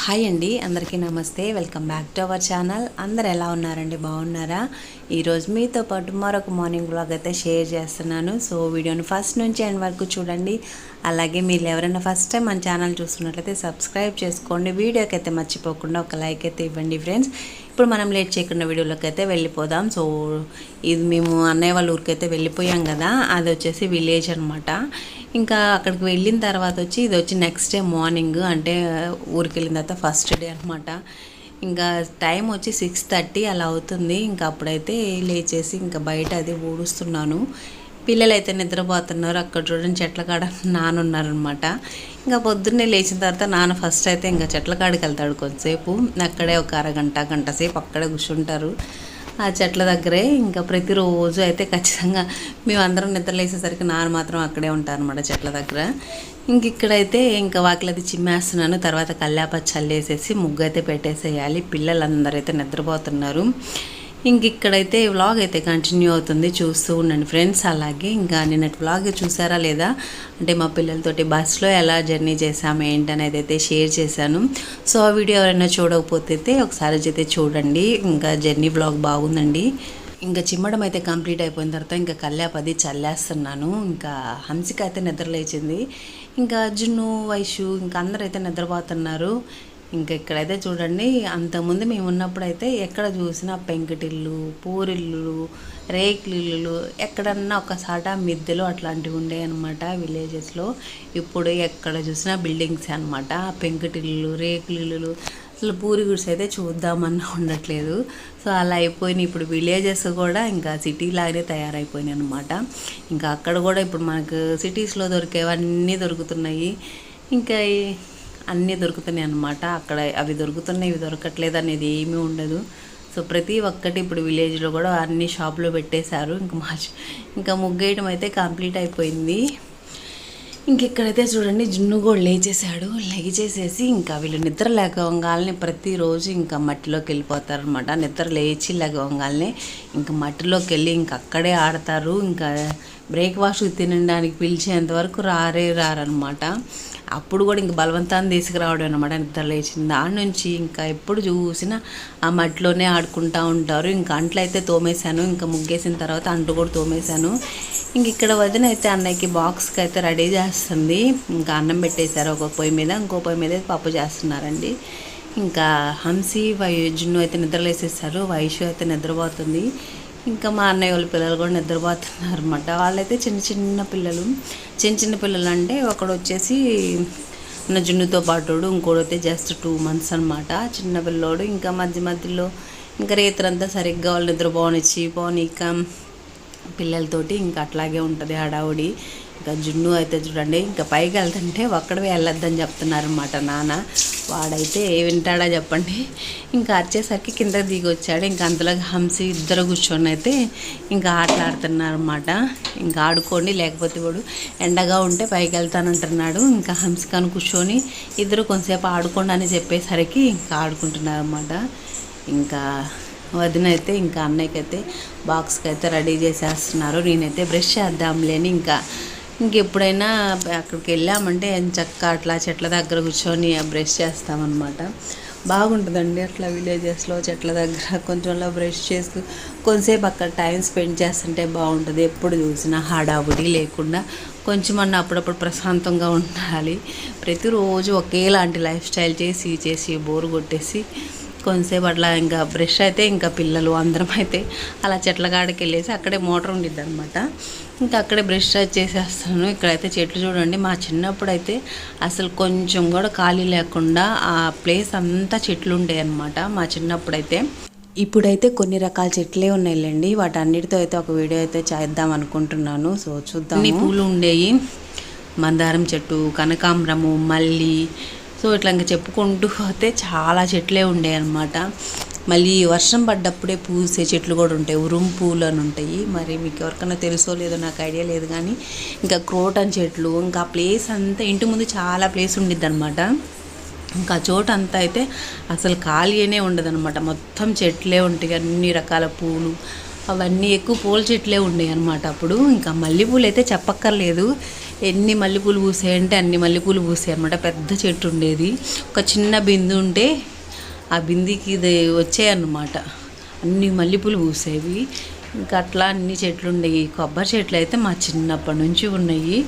Hi అండి, అందరికీ నమస్తే. Welcome back to our channel. అందరు ఎలా ఉన్నారండి? బాగున్నారా? ఈరోజు మీతో పాటు మరొక మార్నింగ్ బ్లాగ్ అయితే షేర్ చేస్తున్నాను. సో వీడియోని ఫస్ట్ నుంచి ఎండ్ వరకు చూడండి. అలాగే మీరు ఎవరైనా ఫస్ట్ టైం మన ఛానల్ చూస్తున్నట్లయితే సబ్స్క్రైబ్ చేసుకోండి. వీడియోకి అయితే మర్చిపోకుండా ఒక లైక్ అయితే ఇవ్వండి ఫ్రెండ్స్. ఇప్పుడు మనం లేట్ చేయకుండా వీడియోలోకి అయితే వెళ్ళిపోదాం. సో ఇది మేము అన్నయ్య వాళ్ళ ఊరికైతే వెళ్ళిపోయాం కదా, అది వచ్చేసి విలేజ్ అనమాట. ఇంకా అక్కడికి వెళ్ళిన తర్వాత వచ్చి ఇది వచ్చి నెక్స్ట్ డే మార్నింగ్, అంటే ఊరికి వెళ్ళిన తర్వాత ఫస్ట్ డే అనమాట. ఇంకా టైం వచ్చి 6:30 అలా అవుతుంది. ఇంకా అప్పుడైతే లేచేసి ఇంకా బయట అది ఊడుస్తున్నాను. పిల్లలు అయితే నిద్రపోతున్నారు. అక్కడ చూడండి చెట్ల కాడ నాన్న ఉన్నారనమాట. ఇంకా పొద్దున్నే లేచిన తర్వాత నాన్న ఫస్ట్ అయితే ఇంకా చెట్ల కాడికి వెళ్తాడు. కొంతసేపు అక్కడే ఒక గంట సేపు అక్కడే కూర్చుంటారు ఆ చెట్ల దగ్గరే. ఇంకా ప్రతిరోజు అయితే ఖచ్చితంగా మేమందరం నిద్రలేసేసరికి నాన్న మాత్రం అక్కడే ఉంటారు అనమాట చెట్ల దగ్గర. ఇంక ఇక్కడైతే ఇంకా వాకిలది చిమ్మేస్తున్నాను. తర్వాత కల్లాపచ్చి చల్లేసేసి ముగ్గు అయితే పెట్టేసేయాలి. పిల్లలందరూ అయితే నిద్రపోతున్నారు. ఇంక ఇక్కడైతే వ్లాగ్ అయితే కంటిన్యూ అవుతుంది, చూస్తూ ఉండండి ఫ్రెండ్స్. అలాగే ఇంకా నిన్నటి వ్లాగ్ చూసారా లేదా అంటే మా పిల్లలతోటి బస్సులో ఎలా జర్నీ చేసాము ఏంటనేది అయితే షేర్ చేశాను. సో ఆ వీడియో ఎవరైనా చూడకపోతే ఒకసారి అయితే చూడండి. ఇంకా జర్నీ వ్లాగ్ బాగుందండి. ఇంకా చిమ్మడం అయితే కంప్లీట్ అయిపోయిన తర్వాత ఇంకా కల్లాపది చల్లేస్తున్నాను. ఇంకా హంసిక అయితే నిద్రలేచింది. ఇంకా అర్జును, వైషు ఇంకా అందరూ అయితే నిద్రపోతున్నారు. ఇంకా ఇక్కడైతే చూడండి, అంతకుముందు మేము ఉన్నప్పుడైతే ఎక్కడ చూసినా పెంకుటిల్లు, పూరిల్లు, రేకులిల్లు, ఎక్కడన్నా ఒక సాట మిద్దెలు అట్లాంటివి ఉండే అనమాట విలేజెస్లో. ఇప్పుడు ఎక్కడ చూసినా బిల్డింగ్స్ అనమాట. పెంకుటిల్లు, రేకులిల్లు, అసలు పూరి గుడిసె అయితే చూద్దామన్నా ఉండట్లేదు. సో అలా అయిపోయినాయి. ఇప్పుడు విలేజెస్ కూడా ఇంకా సిటీ లాగానే తయారైపోయినాయి అనమాట. ఇంకా అక్కడ కూడా ఇప్పుడు మనకు సిటీస్లో దొరికేవన్నీ దొరుకుతున్నాయి. ఇంకా అన్నీ దొరుకుతున్నాయి అన్నమాట. అక్కడ అవి దొరుకుతున్నాయి, ఇవి దొరకట్లేదు అనేది ఏమీ ఉండదు. సో ప్రతి ఒక్కటి ఇప్పుడు విలేజ్లో కూడా అన్ని షాపులో పెట్టేశారు. ఇంకా ముగ్గేయడం అయితే కంప్లీట్ అయిపోయింది. ఇంకెక్కడైతే చూడండి జున్ను కూడా లేచేసేసి ఇంకా వీళ్ళు నిద్ర లేకవంగాలని ప్రతిరోజు ఇంకా మట్టిలోకి వెళ్ళిపోతారనమాట. నిద్ర లేచి లేకవంగాలని ఇంకా మట్టిలోకి వెళ్ళి ఇంకా అక్కడే ఆడతారు. ఇంకా బ్రేక్ఫాస్ట్ తినడానికి పిలిచేంత వరకు రారనమాట. అప్పుడు కూడా ఇంక బలవంతాన్ని తీసుకురావడం అనమాట. నిద్ర లేచిన దాని నుంచి ఇంకా ఎప్పుడు చూసినా ఆ మట్టిలోనే ఆడుకుంటూ ఉంటారు. ఇంకా అంట్లు అయితే తోమేశాను. ఇంకా ముగ్గేసిన తర్వాత అంట్లు కూడా తోమేశాను. ఇంక ఇక్కడ వదిన అయితే అన్నయ్యకి బాక్స్కి అయితే రెడీ చేస్తుంది. ఇంకా అన్నం పెట్టేశారు ఒక పొయ్యి మీద, ఇంకో పొయ్యి మీద పప్పు చేస్తున్నారండి. ఇంకా హంసి, జున్ను అయితే నిద్రలేసేసారు. వైషు అయితే నిద్రపోతుంది. ఇంకా మా అన్నయ్య వాళ్ళ పిల్లలు కూడా నిద్రపోతున్నారు అనమాట. వాళ్ళైతే చిన్న పిల్లలు అంటే ఒకడు వచ్చేసి నా జున్నుతో పాటు, ఇంకోటి అయితే జస్ట్ 2 months అనమాట చిన్న పిల్లోడు. ఇంకా మధ్యలో ఇంకా రేత్రంతా సరిగ్గా వాళ్ళు పోనీక పిల్లలతోటి ఇంకా అట్లాగే ఉంటుంది హడావుడి. ఇంకా జున్ను అయితే చూడండి ఇంకా పైకి వెళ్తుంటే ఒక్కడవే వెళ్ళొద్దని చెప్తున్నారనమాట నాన్న. వాడైతే వింటాడా చెప్పండి. ఇంకా వచ్చేసరికి కింద దిగి వచ్చాడు. ఇంకా అంతలో హంసి ఇద్దరు కూర్చొని అయితే ఇంకా ఆటలాడుతున్నారనమాట. ఇంకా ఆడుకోండి, లేకపోతే వాడు ఎండగా ఉంటే పైకి వెళ్తానంటున్నాడు. ఇంకా హంసికను కూర్చొని ఇద్దరు కొంతసేపు ఆడుకోండి అని చెప్పేసరికి ఇంకా ఆడుకుంటున్నారనమాట. ఇంకా వదిన అయితే ఇంకా అన్నయ్యకైతే బాక్స్కి అయితే రెడీ చేసేస్తున్నారు. నేనైతే బ్రష్ చేద్దాంలేని ఇంకెప్పుడైనా అక్కడికి వెళ్ళామంటే చక్క అట్లా చెట్ల దగ్గర కూర్చొని బ్రష్ చేస్తామన్నమాట. బాగుంటుందండి అట్లా విలేజెస్లో చెట్ల దగ్గర కొంచెంలో బ్రష్ చేస్తూ కొంతసేపు అక్కడ టైం స్పెండ్ చేస్తుంటే బాగుంటుంది. ఎప్పుడు చూసినా హడావుడి లేకుండా కొంచెం అప్పుడప్పుడు ప్రశాంతంగా ఉండాలి. ప్రతిరోజు ఒకేలాంటి లైఫ్ స్టైల్ చేసి బోరు కొట్టేసి కొంతసేపు అట్లా ఇంకా బ్రష్ అయితే ఇంకా పిల్లలు అందరం అయితే అలా చెట్ల కాడికి వెళ్ళేసి అక్కడే మోటార్ ఉండిద్ది అనమాట. ఇంకా అక్కడే బ్రష్ చేసేస్తాను. ఇక్కడైతే చెట్లు చూడండి, మా చిన్నప్పుడు అయితే అసలు కొంచెం కూడా ఖాళీ లేకుండా ఆ ప్లేస్ అంతా చెట్లు ఉండేవి అనమాట మా చిన్నప్పుడైతే. ఇప్పుడైతే కొన్ని రకాల చెట్లే ఉన్నాయిలేండి. వాటన్నిటితో అయితే ఒక వీడియో అయితే చేద్దాం అనుకుంటున్నాను. సో చూద్దాం. పూలు ఉండేవి, మందారం చెట్టు, కనకాంబరము, మల్లి, సో ఇట్లా ఇంకా చెప్పుకుంటూ పోతే చాలా చెట్లే ఉండే అనమాట. మళ్ళీ వర్షం పడ్డప్పుడే పూసే చెట్లు కూడా ఉంటాయి, ఉరుము పూలు అని ఉంటాయి. మరి మీకు ఎవరికైనా తెలుసో లేదో నాకు ఐడియా లేదు కానీ ఇంకా క్రోటన్ చెట్లు, ఇంకా ప్లేస్ అంతా ఇంటి ముందు చాలా ప్లేస్ ఉండిద్ది అనమాట. ఇంకా చోట అంతా అయితే అసలు ఖాళీనే ఉండదు అనమాట. మొత్తం చెట్లే ఉంటాయి, అన్ని రకాల పూలు, అవన్నీ ఎక్కువ పూల చెట్లే ఉండేవి అనమాట అప్పుడు. ఇంకా మల్లెపూలు అయితే చెప్పక్కర్లేదు. ఎన్ని మల్లెపూలు పూసాయంటే అన్ని మల్లెపూలు పూసాయి అనమాట. పెద్ద చెట్టు ఉండేది, ఒక చిన్న బిందు ఉంటే ఆ బిందికి ఇది వచ్చాయన్నమాట, అన్ని మల్లెపూలు పూసేవి. ఇంకా అట్లా అన్ని చెట్లు ఉండేవి. కొబ్బరి చెట్లు అయితే మా చిన్నప్పటి నుంచి ఉన్నాయి,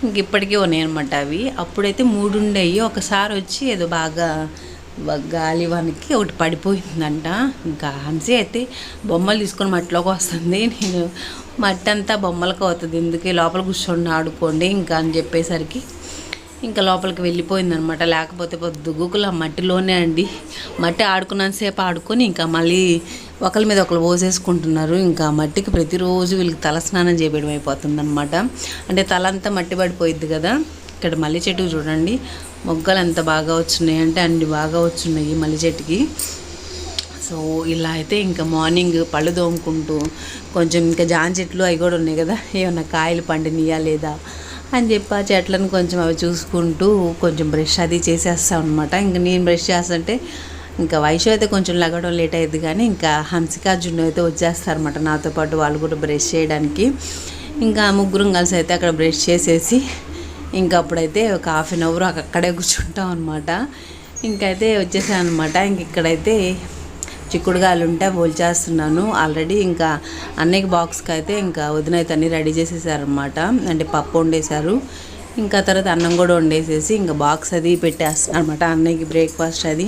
ఇంక ఇప్పటికీ ఉన్నాయి అనమాట. అవి అప్పుడైతే 3 ఉండేవి. ఒకసారి వచ్చి ఏదో బాగా గాలి వానికి ఒకటి పడిపోయిందంట. ఇంకా హంసి అయితే బొమ్మలు తీసుకొని మట్టిలోకి వస్తుంది. నేను మట్టి అంతా బొమ్మలకు అవుతుంది, ఎందుకే లోపల కూర్చొని ఆడుకోండి ఇంకా అని చెప్పేసరికి ఇంకా లోపలికి వెళ్ళిపోయిందనమాట. లేకపోతే పొద్దుగుకులు ఆ మట్టిలోనే అండి. మట్టి ఆడుకున్నంతసేపు ఆడుకొని ఇంకా మళ్ళీ ఒకరి మీద ఒకరు పోసేసుకుంటున్నారు. ఇంకా మట్టికి ప్రతిరోజు వీళ్ళకి తల స్నానం చేయడం అయిపోతుంది అనమాట. అంటే తల అంతా మట్టి పడిపోయిద్ది కదా. ఇక్కడ మల్లె చెట్టుకు చూడండి మొగ్గలు ఎంత బాగా వచ్చినాయి అంటే అన్ని బాగా వచ్చున్నాయి మల్లె చెట్టుకి. సో ఇలా అయితే ఇంకా మార్నింగ్ పళ్ళు తోముకుంటూ కొంచెం ఇంకా జామ చెట్లు అవి కూడా ఉన్నాయి కదా, ఏమన్నా కాయలు పండినయా లేదా అని చెప్పి ఆ చెట్లను కొంచెం అవి చూసుకుంటూ కొంచెం బ్రష్ అది చేసేస్తాం అనమాట. ఇంకా నేను బ్రష్ చేస్తుంటే ఇంకా వయసు అయితే కొంచెం లగడం లేట్ అయ్యింది, కానీ ఇంకా హంసిక జున్ను అయితే వచ్చేస్తారనమాట నాతో పాటు. వాళ్ళు కూడా బ్రష్ చేయడానికి ఇంకా ముగ్గురం కలిసి అయితే అక్కడ బ్రష్ చేసేసి ఇంకా అప్పుడైతే ఒక ½ అన్ అవర్ అక్కడే కూర్చుంటాం అనమాట. ఇంకైతే వచ్చేసాను అనమాట. ఇంక ఇక్కడైతే చిక్కుడుగాయలు ఉంటే చేస్తున్నాను ఆల్రెడీ. ఇంకా అన్నయ్యకి బాక్స్కి అయితే ఇంకా వదిన అయితే అన్నీ రెడీ చేసేసారనమాట. అంటే పప్పు వండేశారు, ఇంకా తర్వాత అన్నం కూడా వండేసేసి ఇంకా బాక్స్ అది పెట్టేస్తున్నారు అనమాట. అన్నయ్యకి బ్రేక్ఫాస్ట్ అది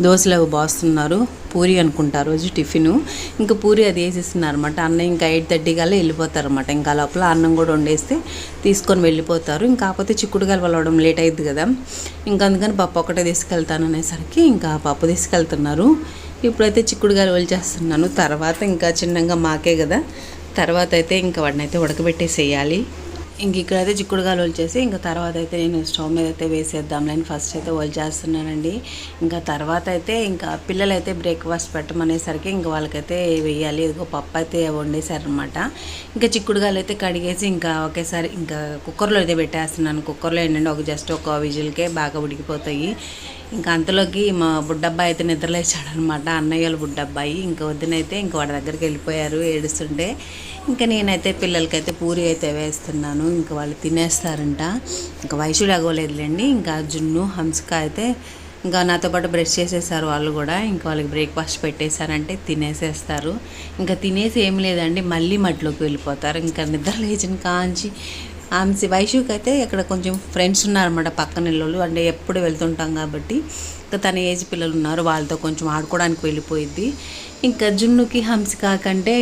దోశలు అవి పోస్తున్నారు, పూరి అనుకుంటారు రోజు టిఫిను. ఇంకా పూరి అది వేసేస్తున్నారు అనమాట. అన్నయ్య ఇంకా 8:30 కల్లా వెళ్ళిపోతారు అనమాట. ఇంకా లోపల అన్నం కూడా వండేస్తే తీసుకొని వెళ్ళిపోతారు. ఇంకా కాకపోతే చిక్కుడుగాయలు వలవడం లేట్ అయింది కదా, ఇంకా అందుకని పప్పు ఒకటే తీసుకెళ్తాను అనేసరికి ఇంకా పప్పు తీసుకెళ్తున్నారు. ఇప్పుడైతే చిక్కుడుగాయలు వలిచేస్తున్నాను. తర్వాత ఇంకా చిన్నగా మాకే కదా, తర్వాత అయితే ఇంకా వాటిని అయితే ఉడకబెట్టేసేయాలి. ఇంక ఇక్కడైతే చిక్కుడుగాయలు వచ్చేసి ఇంకా తర్వాత అయితే నేను స్టవ్ మీద అయితే వేసేద్దాంలేని ఫస్ట్ అయితే చేస్తున్నానండి. ఇంకా తర్వాత అయితే ఇంకా పిల్లలైతే బ్రేక్ఫాస్ట్ పెట్టమనేసరికి ఇంకా వాళ్ళకైతే వేయాలి. ఇదిగో పప్పు అయితే వండేశారనమాట. ఇంకా చిక్కుడుగాయలు అయితే కడిగేసి ఇంకా ఒకేసారి ఇంకా కుక్కర్లో అయితే పెట్టేస్తున్నాను. కుక్కర్లో ఏంటంటే జస్ట్ ఒక విజిల్కే బాగా ఉడికిపోతాయి. ఇంకా అంతలోకి మా బుడ్డబ్బాయి అయితే నిద్రలేచాడనమాట, అన్నయ్య వాళ్ళ బుడ్డబ్బాయి. ఇంకా వద్దునైతే ఇంకా వాడి దగ్గరికి వెళ్ళిపోయారు ఏడుస్తుంటే. ఇంకా నేనైతే పిల్లలకైతే పూరి అయితే వేస్తున్నాను, ఇంకా వాళ్ళు తినేస్తారంట. ఇంకా వయసులు అగోలేదులేండి. ఇంకా జున్ను హంసిక అయితే ఇంకా నాతో పాటు బ్రష్ చేసేసారు వాళ్ళు కూడా. ఇంకా వాళ్ళకి బ్రేక్ఫాస్ట్ పెట్టేశారంటే తినేసేస్తారు. ఇంకా తినేసి ఏం లేదండి మళ్ళీ మట్టిలోకి వెళ్ళిపోతారు. ఇంకా నిద్ర లేచిన కాంచి వైషుకి అయితే ఇక్కడ కొంచెం ఫ్రెండ్స్ ఉన్నారన్నమాట పక్కన ఇళ్ళు, అంటే ఎప్పుడు వెళ్తుంటాం కాబట్టి ఇంకా తన ఏజ్ పిల్లలు ఉన్నారు, వాళ్ళతో కొంచెం ఆడుకోవడానికి వెళ్ళిపోయింది. ఇంకా జున్నుకి హంసిక కంటే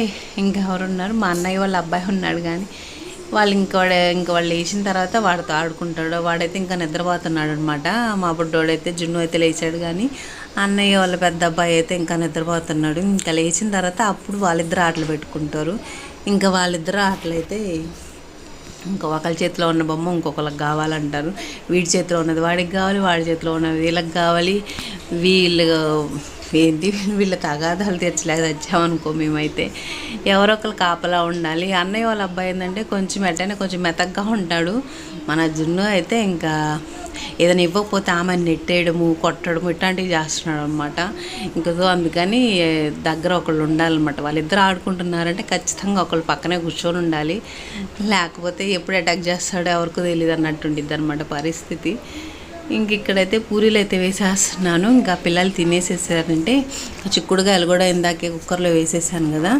ఇంకా ఎవరున్నారు, మా అన్నయ్య వాళ్ళ అబ్బాయి ఉన్నాడు. కానీ వాళ్ళు ఇంకా వాళ్ళు లేచిన తర్వాత వాడితో ఆడుకుంటాడు. వాడైతే ఇంకా నిద్రపోతున్నాడు అనమాట. మా బుడ్డోడైతే జున్ను అయితే లేచాడు, కానీ అన్నయ్య వాళ్ళ పెద్ద అబ్బాయి అయితే ఇంకా నిద్రపోతున్నాడు. ఇంకా లేచిన తర్వాత అప్పుడు వాళ్ళిద్దరు ఆటలు పెట్టుకుంటారు. ఇంకా వాళ్ళిద్దరు ఆటలు అయితే ఇంకా ఒకరి చేతిలో ఉన్న బొమ్మ ఇంకొకరికి కావాలంటారు. వీడి చేతిలో ఉన్నది వాడికి కావాలి, వాడి చేతిలో ఉన్నది వీళ్ళకి కావాలి. వీళ్ళ తగాదాలు తెచ్చలేక తెచ్చామనుకో మేమైతే. ఎవరొకరు కాపలా ఉండాలి. అన్నయ్య వాళ్ళ అబ్బాయి ఏంటంటే కొంచెం ఎట్టైనా కొంచెం మెతగ్గా ఉంటాడు. మన జున్ను అయితే ఇంకా ఏదైనా ఇవ్వకపోతే ఆమెను నెట్టేయడము కొట్టడము ఇట్లాంటివి చేస్తున్నాడు అనమాట. ఇంకా సో అందుకని దగ్గర ఒకళ్ళు ఉండాలన్నమాట. వాళ్ళిద్దరు ఆడుకుంటున్నారంటే ఖచ్చితంగా ఒకళ్ళు పక్కనే కూర్చొని ఉండాలి, లేకపోతే ఎప్పుడు అటాక్ చేస్తాడో ఎవరికో తెలియదు అన్నట్టుండిద్ది అనమాట పరిస్థితి. ఇంక ఇక్కడైతే పూరీలు అయితే వేసేస్తున్నాను. ఇంకా పిల్లలు తినేసేసారంటే చిక్కుడుగాయలు కూడా ఇందాకే కుక్కర్లో వేసేసాను కదా,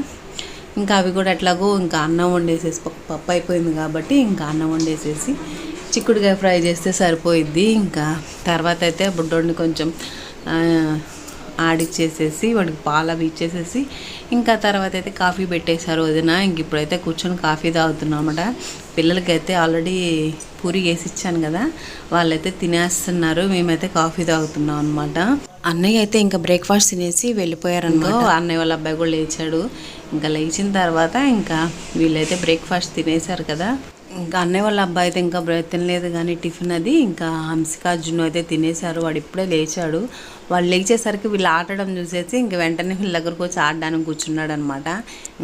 ఇంకా అవి కూడా ఎట్లాగో ఇంకా అన్నం వండేసేసి పప్పు అయిపోయింది కాబట్టి ఇంకా అన్నం వండేసేసి చిక్కుడుకాయ ఫ్రై చేస్తే సరిపోయిద్ది. ఇంకా తర్వాత అయితే బుడ్డోడిని కొంచెం ఆడిచ్చేసేసి వాడికి పాలు అవి ఇచ్చేసేసి ఇంకా తర్వాత అయితే కాఫీ పెట్టేశారు వదిన. ఇంక ఇప్పుడైతే కూర్చొని కాఫీ తాగుతున్నాం అన్నమాట. పిల్లలకైతే ఆల్రెడీ పూరి వేసి ఇచ్చాను కదా, వాళ్ళైతే తినేస్తున్నారు, మేమైతే కాఫీ తాగుతున్నాం అనమాట. అన్నయ్య అయితే ఇంకా బ్రేక్ఫాస్ట్ తినేసి వెళ్ళిపోయారనుకో. అన్నయ్య వాళ్ళ అబ్బాయి కూడా లేచాడు. ఇంకా లేచిన తర్వాత ఇంకా వీళ్ళైతే బ్రేక్ఫాస్ట్ తినేశారు కదా. ఇంకా అన్నయ్య వాళ్ళ అబ్బాయి అయితే ఇంకా తినలేదు కానీ టిఫిన్ అది. ఇంకా హంసిక జున్ను అయితే తినేశారు. వాడు ఇప్పుడే లేచాడు. వాళ్ళు లేచేసరికి వీళ్ళు ఆడడం చూసేసి ఇంక వెంటనే వీళ్ళ దగ్గరకు వచ్చి ఆడడానికి కూర్చున్నాడు అనమాట.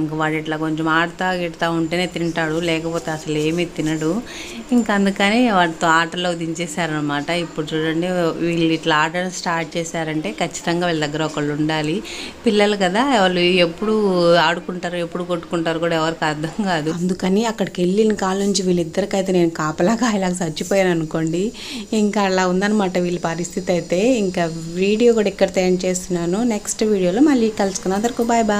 ఇంకా వాడు ఇట్లా కొంచెం ఆడుతా గిడతా ఉంటేనే తింటాడు, లేకపోతే అసలు ఏమీ తినడు. ఇంకా అందుకని వాడితో ఆటలో దించేశారనమాట. ఇప్పుడు చూడండి వీళ్ళు ఇట్లా ఆడడం స్టార్ట్ చేశారంటే ఖచ్చితంగా వీళ్ళ దగ్గర ఒకళ్ళు ఉండాలి. పిల్లలు కదా, వాళ్ళు ఎప్పుడు ఆడుకుంటారు ఎప్పుడు కొట్టుకుంటారు కూడా ఎవరికి అర్థం కాదు. అందుకని అక్కడికి వెళ్ళిన కాల నుంచి వీళ్ళిద్దరికైతే నేను కాపలా కాయలాగా చచ్చిపోయాను అనుకోండి. ఇంకా అలా ఉందన్నమాట వీళ్ళ పరిస్థితి అయితే. ఇంకా వీడియో కూడా ఇక్కడితో ఎండ్ చేస్తున్నాను. నెక్స్ట్ వీడియోలో మళ్ళీ కలుసుకుందాం. అందరికీ బాయ్ బాయ్.